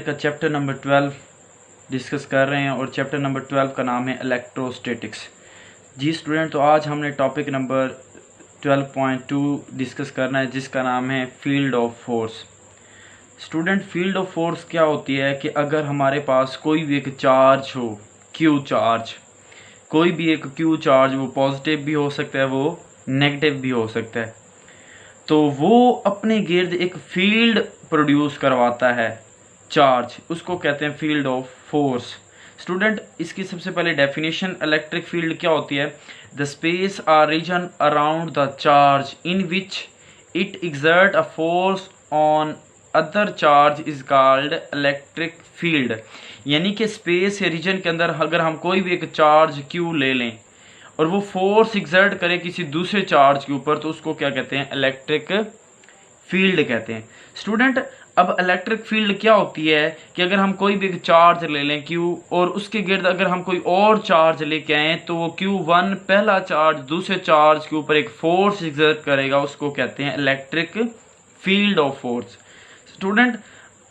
का chapter number 12 discuss कर रहे हैं और चैप्टर नंबर 12 का नाम है इलेक्ट्रोस्टैटिक्स। जी स्टूडेंट, तो आज हमने टॉपिक नंबर 12.2 डिस्कस करना है जिसका नाम है field of force. Student, field of force क्या होती है कि अगर हमारे पास कोई भी एक चार्ज हो, क्यू चार्ज, कोई भी एक क्यू चार्ज, वो पॉजिटिव भी हो सकता है, वो नेगेटिव भी हो सकता है, तो वो अपने गिर्द एक फील्ड प्रोड्यूस करवाता है चार्ज, उसको कहते हैं फील्ड ऑफ फोर्स। स्टूडेंट, इसकी सबसे पहले डेफिनेशन इलेक्ट्रिक फील्ड क्या होती है? The space or region around the charge in which it exert a force on other charge is called electric field. यानी कि स्पेस या रीजन के अंदर अगर हम कोई भी एक चार्ज क्यू ले लें और वो फोर्स एक्सर्ट करे किसी दूसरे चार्ज के ऊपर, तो उसको क्या कहते हैं? इलेक्ट्रिक फील्ड कहते हैं। स्टूडेंट, अब इलेक्ट्रिक फील्ड क्या होती है कि अगर हम कोई भी चार्ज ले लें Q और उसके गिर्द अगर हम कोई और चार्ज लेके आए तो वो Q1 पहला चार्ज दूसरे चार्ज के ऊपर एक फोर्स एक्सर्ट करेगा, उसको कहते हैं electric field of force. Student,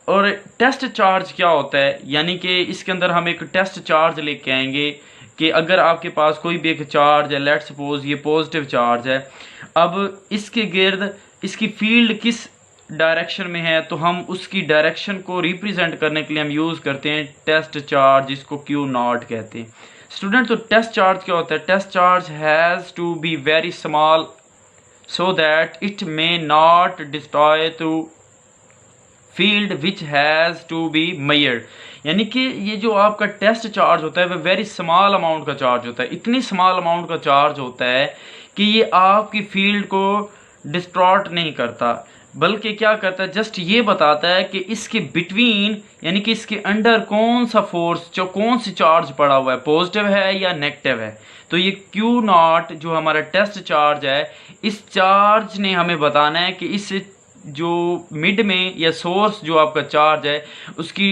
और टेस्ट चार्ज क्या होता है? यानी कि इसके अंदर हम एक टेस्ट चार्ज लेके आएंगे कि अगर आपके पास कोई भी एक चार्ज है, लेट्स सपोज ये पॉजिटिव चार्ज है, अब इसके गिर्द इसकी फील्ड किस डायरेक्शन में है, तो हम उसकी डायरेक्शन को रिप्रेजेंट करने के लिए हम यूज करते हैं टेस्ट चार्ज, जिसको क्यू नॉट कहते हैं। स्टूडेंट, तो टेस्ट चार्ज क्या होता है? Test charge has to be very small so that it may not destroy to field which has to be measured. यानी कि ये जो आपका टेस्ट चार्ज होता है वह वेरी स्मॉल अमाउंट का चार्ज होता है, इतनी स्मॉल अमाउंट का चार्ज होता है कि ये आपकी फील्ड को डिस्ट्रॉट नहीं करता, बल्कि क्या करता है, जस्ट ये बताता है कि इसके बिटवीन यानी कि इसके अंडर कौन सा फोर्स, जो कौन सी चार्ज पड़ा हुआ है, पॉजिटिव है या नेगेटिव है। तो ये क्यू नॉट जो हमारा टेस्ट चार्ज है, इस चार्ज ने हमें बताना है कि इस जो मिड में या सोर्स जो आपका चार्ज है उसकी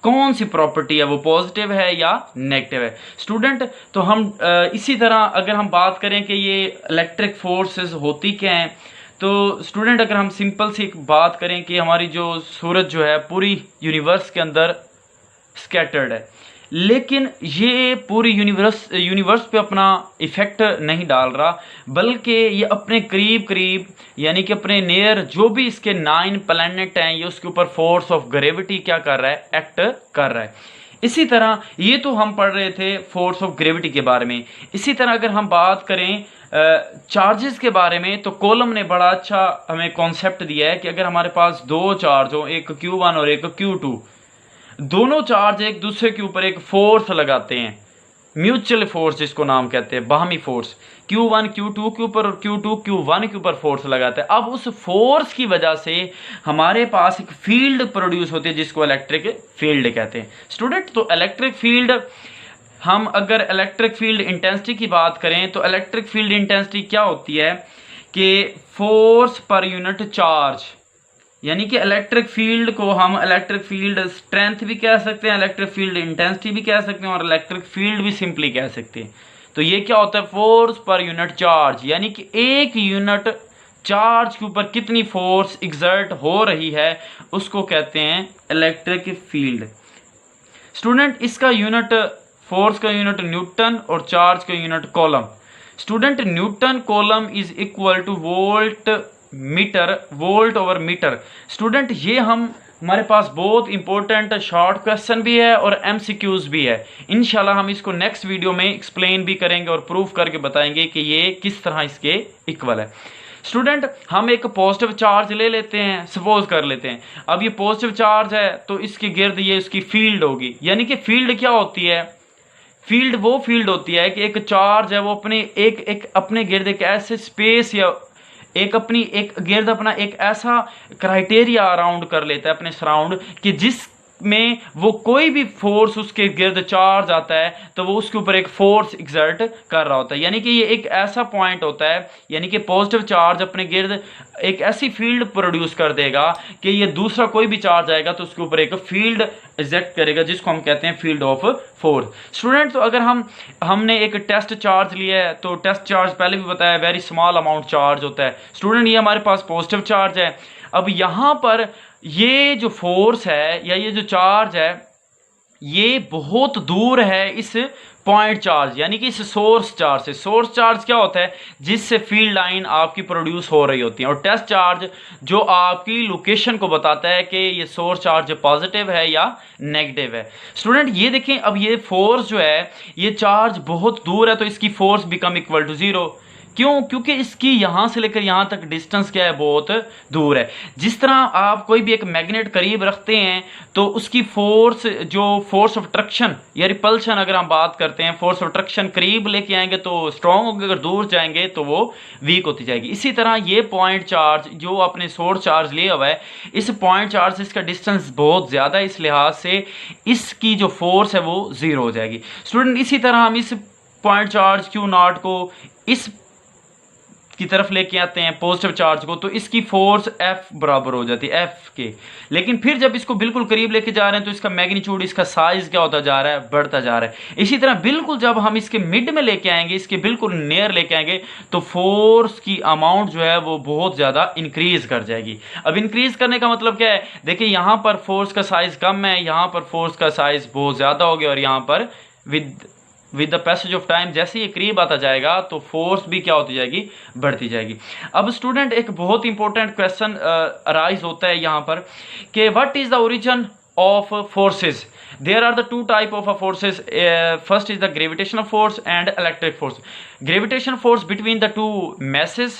कौन सी प्रॉपर्टी है, वो पॉजिटिव है या नेगेटिव है। स्टूडेंट, तो हम इसी तरह अगर हम बात करें कि ये इलेक्ट्रिक फोर्सेस होती क्या हैं, तो स्टूडेंट अगर हम सिंपल सी एक बात करें कि हमारी जो सूरज जो है पूरी यूनिवर्स के अंदर स्कैटर्ड है, लेकिन ये पूरी यूनिवर्स पे अपना इफेक्ट नहीं डाल रहा, बल्कि ये अपने करीब करीब यानी कि अपने नियर जो भी इसके 9 प्लैनेट हैं, ये उसके ऊपर फोर्स ऑफ ग्रेविटी क्या कर रहा है? एक्ट कर रहा है। इसी तरह ये तो हम पढ़ रहे थे फोर्स ऑफ ग्रेविटी के बारे में। इसी तरह अगर हम बात करें चार्जेस के बारे में, तो कॉलम ने बड़ा अच्छा हमें कॉन्सेप्ट दिया है कि अगर हमारे पास दो चार्ज हो, एक Q1 और एक Q2, दोनों चार्ज एक दूसरे के ऊपर एक फोर्स लगाते हैं, म्यूचुअल फोर्स जिसको नाम कहते हैं, बाहमी फोर्स। Q1 Q2 के ऊपर और Q2 Q1 के ऊपर फोर्स लगाते हैं। अब उस फोर्स की वजह से हमारे पास एक फील्ड प्रोड्यूस होती है जिसको इलेक्ट्रिक फील्ड कहते हैं। स्टूडेंट, तो इलेक्ट्रिक फील्ड, हम अगर इलेक्ट्रिक फील्ड इंटेंसिटी की बात करें तो इलेक्ट्रिक फील्ड इंटेंसिटी क्या होती है कि फोर्स पर यूनिट चार्ज, यानी कि इलेक्ट्रिक फील्ड को हम इलेक्ट्रिक फील्ड स्ट्रेंथ भी कह सकते हैं, इलेक्ट्रिक फील्ड इंटेंसिटी भी कह सकते हैं और इलेक्ट्रिक फील्ड भी सिंपली कह सकते हैं। तो ये क्या होता है? फोर्स पर यूनिट चार्ज, यानी कि एक यूनिट चार्ज के ऊपर कितनी फोर्स एक्सर्ट हो रही है, उसको कहते हैं इलेक्ट्रिक फील्ड। स्टूडेंट, इसका यूनिट, फोर्स का यूनिट न्यूटन और चार्ज का unit coulomb. Student, newton coulomb is equal to volt metre, volt over metre. Student, ये हमारे पास बहुत इंपॉर्टेंट शॉर्ट क्वेश्चन भी है और एमसीक्यूज भी है। इंशाल्लाह हम इसको नेक्स्ट वीडियो में एक्सप्लेन भी करेंगे और प्रूफ करके बताएंगे कि ये किस तरह इसके इक्वल है। स्टूडेंट, हम एक पॉजिटिव चार्ज ले लेते हैं, सपोज कर लेते हैं, अब ये पॉजिटिव चार्ज है तो इसके गिर्द ये इसकी फील्ड होगी। यानी कि फील्ड क्या होती है? फील्ड वो फील्ड होती है कि एक चार्ज है वो अपने गिर्द एक ऐसे स्पेस या एक गिर्द अपना एक ऐसा क्राइटेरिया अराउंड कर लेता है अपने सराउंड कि जिसमें वो कोई भी फोर्स उसके गिर्द चार्ज आता है तो वो उसके ऊपर एक फोर्स एक्सर्ट कर रहा होता है। यानी कि ये एक ऐसा पॉइंट होता है, यानी कि पॉजिटिव चार्ज अपने गिर्द एक ऐसी फील्ड प्रोड्यूस कर देगा कि ये दूसरा कोई भी चार्ज आएगा तो उसके ऊपर एक फील्ड एक्सर्ट करेगा, जिसको हम कहते हैं फील्ड ऑफ फोर्स। स्टूडेंट, तो अगर हमने एक टेस्ट चार्ज लिया है तो टेस्ट चार्ज पहले भी बताया वेरी स्मॉल अमाउंट चार्ज होता है। स्टूडेंट, ये हमारे पास पॉजिटिव चार्ज है। अब यहाँ पर ये जो फोर्स है या ये जो चार्ज है ये बहुत दूर है इस पॉइंट चार्ज यानी कि इस सोर्स चार्ज से। सोर्स चार्ज क्या होता है? जिससे फील्ड लाइन आपकी प्रोड्यूस हो रही होती है, और टेस्ट चार्ज जो आपकी लोकेशन को बताता है कि ये सोर्स चार्ज पॉजिटिव है या नेगेटिव है। स्टूडेंट ये देखें, अब ये फोर्स जो है ये चार्ज बहुत दूर है तो इसकी फोर्स बिकम इक्वल टू 0। क्यों? क्योंकि इसकी यहां से लेकर यहां तक डिस्टेंस क्या है? बहुत दूर है। जिस तरह आप कोई भी एक मैग्नेट करीब रखते हैं तो उसकी फोर्स, जो फोर्स ऑफ अट्रैक्शन या रिपल्शन अगर हम बात करते हैं, फोर्स ऑफ अट्रैक्शन करीब लेके आएंगे तो स्ट्रांग होगी, अगर दूर जाएंगे तो वो वीक होती जाएगी। इसी तरह ये पॉइंट चार्ज जो अपने सोर्स चार्ज लिया हुआ है, इस पॉइंट चार्ज से इसका डिस्टेंस बहुत ज्यादा है, इस लिहाज से इसकी जो फोर्स है वो 0 हो जाएगी। स्टूडेंट इसी तरह हम इस पॉइंट चार्ज Q0 को इस की तरफ लेके आते हैं, पॉजिटिव चार्ज को, तो इसकी फोर्स F बराबर हो जाती है F के। लेकिन फिर जब इसको बिल्कुल करीब लेके जा रहे हैं तो इसका मैग्नीट्यूड, इसका साइज क्या होता जा रहा है? बढ़ता जा रहा है। इसी तरह बिल्कुल जब हम इसके मिड में लेके आएंगे, इसके बिल्कुल नियर लेके आएंगे, तो फोर्स की अमाउंट जो है वो बहुत ज्यादा इंक्रीज कर जाएगी। अब इंक्रीज करने का मतलब क्या है? देखिए यहां पर फोर्स का साइज कम है, यहां पर फोर्स का साइज बहुत ज्यादा हो गया, और यहां पर with the passage of time जैसे ये करीब आता जाएगा तो फोर्स भी क्या होती जाएगी? बढ़ती जाएगी। अब स्टूडेंट एक बहुत इंपॉर्टेंट क्वेश्चन अराइज होता है यहाँ पर कि what is the origin of forces? There are the two type of forces. First is the gravitational force and electric force. Gravitational force between the two masses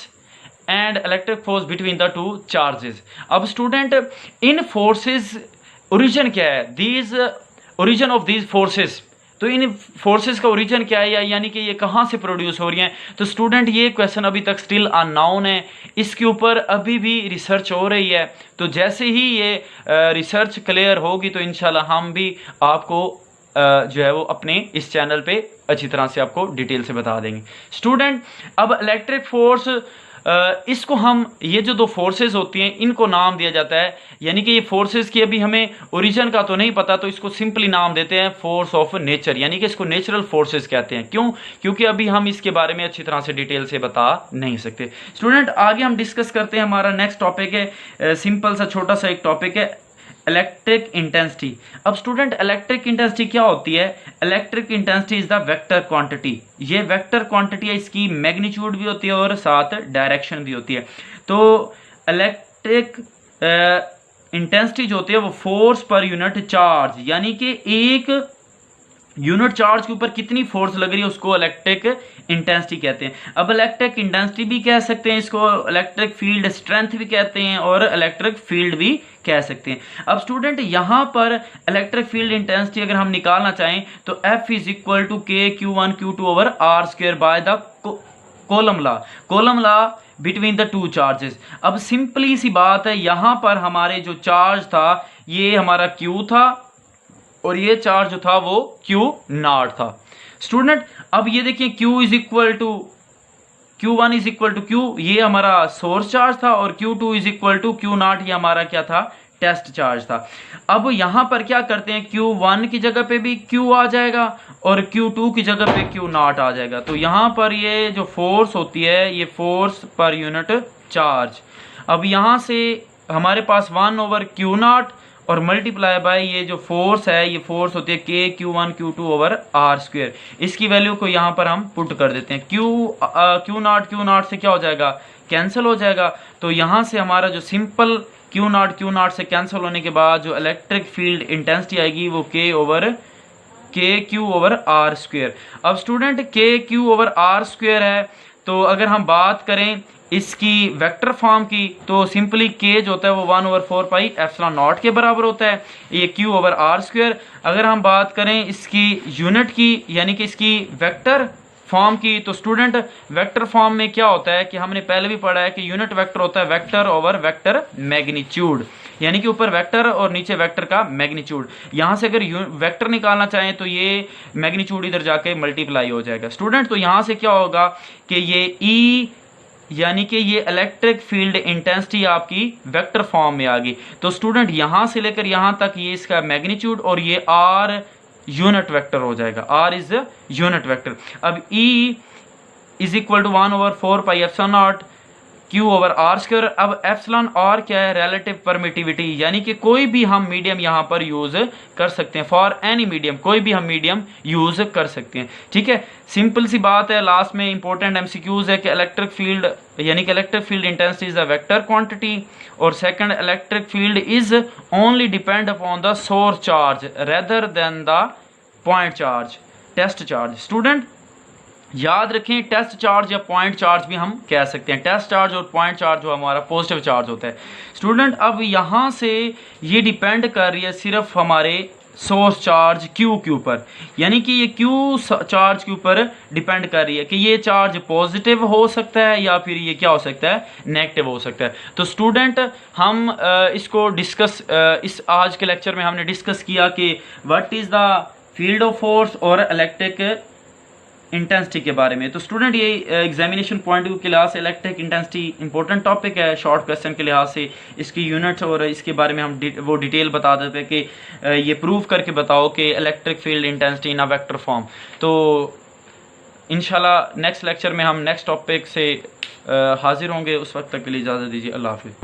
and electric force between the two charges. अब student in forces origin क्या है? These origin of these forces, तो इन forces का origin क्या है, यानी कि ये कहाँ से प्रोड्यूस हो रही हैं? तो स्टूडेंट ये क्वेश्चन अभी तक स्टिल अननोन है, इसके ऊपर अभी भी रिसर्च हो रही है। तो जैसे ही ये रिसर्च क्लियर होगी तो इंशाल्लाह हम भी आपको जो है वो अपने इस चैनल पे अच्छी तरह से आपको डिटेल से बता देंगे। स्टूडेंट अब इलेक्ट्रिक फोर्स, इसको हम, ये जो दो फोर्सेस होती हैं इनको नाम दिया जाता है, यानी कि ये फोर्सेस की अभी हमें ओरिजिन का तो नहीं पता, तो इसको सिंपली नाम देते हैं फोर्स ऑफ नेचर, यानी कि इसको नेचुरल फोर्सेस कहते हैं। क्यों? क्योंकि अभी हम इसके बारे में अच्छी तरह से डिटेल से बता नहीं सकते। स्टूडेंट आगे हम डिस्कस करते हैं, हमारा नेक्स्ट टॉपिक है सिंपल सा छोटा सा एक टॉपिक है, इलेक्ट्रिक इंटेंसिटी। अब स्टूडेंट इलेक्ट्रिक इंटेंसिटी क्या होती है? Electric intensity is the vector quantity. ये वेक्टर क्वांटिटी है, इसकी मैग्नीट्यूड भी होती है और साथ डायरेक्शन भी होती है। तो इलेक्ट्रिक इंटेंसिटी जो होती है वो फोर्स पर यूनिट चार्ज, यानी कि एक यूनिट चार्ज के ऊपर कितनी फोर्स लग रही है उसको इलेक्ट्रिक इंटेंसिटी कहते हैं। अब इलेक्ट्रिक इंटेंसिटी भी कह सकते हैं, इसको इलेक्ट्रिक फील्ड स्ट्रेंथ भी कहते हैं और इलेक्ट्रिक फील्ड भी कह सकते हैं। अब स्टूडेंट यहां पर इलेक्ट्रिक फील्ड इंटेंसिटी अगर हम निकालना चाहें तो F is equal to K Q1 Q2 over R square by the coulomb law between the two charges. अब सिंपली सी बात है, यहां पर हमारे जो चार्ज था ये हमारा Q था और ये चार्ज जो था वो Q0 था। स्टूडेंट अब ये देखिए Q is equal to Q1 is equal to Q, ये हमारा सोर्स चार्ज था, और Q2 is equal to Q0, ये हमारा क्या था? टेस्ट चार्ज था। अब यहां पर क्या करते हैं, Q1 की जगह पे भी Q आ जाएगा और Q2 की जगह पे Q0 आ जाएगा। तो यहां पर ये जो फोर्स होती है ये फोर्स पर यूनिट चार्ज। अब यहां से हमारे पास 1 ओवर Q0 और मल्टीप्लाई बाय ये जो फोर्स है, ये फोर्स होती है K Q1 Q2 over R square. इसकी वैल्यू को यहाँ पर हम पुट कर देते हैं। Q0 से क्या हो जाएगा? कैंसिल हो जाएगा। तो यहाँ से हमारा जो सिंपल Q0 से कैंसिल होने के बाद जो इलेक्ट्रिक फील्ड इंटेंसिटी आएगी वो K Q over R square. अब student K Q over R square है, तो अगर हम बात करें इसकी वेक्टर फॉर्म की तो सिंपली K जो होता है वो 1 ओवर 4 पाई एप्सिलॉन नॉट के बराबर होता है, ये Q ओवर R स्क्वायर। अगर हम बात करें इसकी यूनिट की, यानी कि इसकी वेक्टर फॉर्म की, तो स्टूडेंट वेक्टर फॉर्म में क्या होता है कि हमने पहले भी पढ़ा है कि यूनिट वेक्टर होता है वेक्टर ओवर वेक्टर मैग्नीट्यूड, यानी कि ऊपर वेक्टर और नीचे वेक्टर का मैग्नीट्यूड। यहां से अगर वेक्टर निकालना चाहें तो ये मैग्नीट्यूड इधर जाके मल्टीप्लाई हो जाएगा। स्टूडेंट तो यहां से क्या होगा कि ये E यानी कि ये इलेक्ट्रिक फील्ड इंटेंसिटी आपकी वेक्टर फॉर्म में आ गई। तो स्टूडेंट यहां से लेकर यहां तक ये इसका मैग्नीट्यूड और ये R यूनिट वेक्टर हो जाएगा, R इज यूनिट वेक्टर। अब E is equal to 1 over 4 pi epsilon naught Q over r square. अब एप्सिलॉन आर क्या है, रिलेटिव परमिटिविटी, यानी कि कोई भी हम मीडियम यहाँ पर यूज कर सकते हैं, फॉर एनी मीडियम, कोई भी हम मीडियम यूज कर सकते हैं। ठीक है, सिंपल सी बात है। लास्ट में इंपॉर्टेंट एमसीक्यूज है कि इलेक्ट्रिक फील्ड यानी कि electric field intensity is a vector quantity, और second electric field is only depend upon the source charge rather than the point charge, test charge. Student याद रखें, टेस्ट चार्ज या point charge भी हम कह सकते हैं। टेस्ट चार्ज और पॉइंट चार्ज जो हमारा पॉजिटिव चार्ज होता है। स्टूडेंट अब यहाँ से ये डिपेंड कर रही है सिर्फ हमारे सोर्स चार्ज क्यू पर, यानी कि ये क्यू चार्ज के ऊपर डिपेंड कर रही है कि ये चार्ज पॉजिटिव हो सकता है या फिर ये क्या हो सकता है, नेगेटिव हो सकता है। तो स्टूडेंट हम इसको डिस्कस इस आज के लेक्चर में हमने डिस्कस किया कि what is the field of force और इलेक्ट्रिक इंटेंसिटी के बारे में। तो स्टूडेंट ये एग्जामिनेशन पॉइंट के लिहाज से इलेक्ट्रिक इंटेंसिटी इंपॉर्टेंट टॉपिक है, शॉर्ट क्वेश्चन के लिहाज से इसकी यूनिट्स और इसके बारे में हम वो डिटेल बता देते हैं कि ये प्रूव करके बताओ कि electric field intensity in a vector form. तो इंशाल्लाह नेक्स्ट लेक्चर में हम नेक्स्ट टॉपिक से हाजिर होंगे। उस वक्त तक के लिए इजाज़त दीजिए। अल्लाह हाफिज़।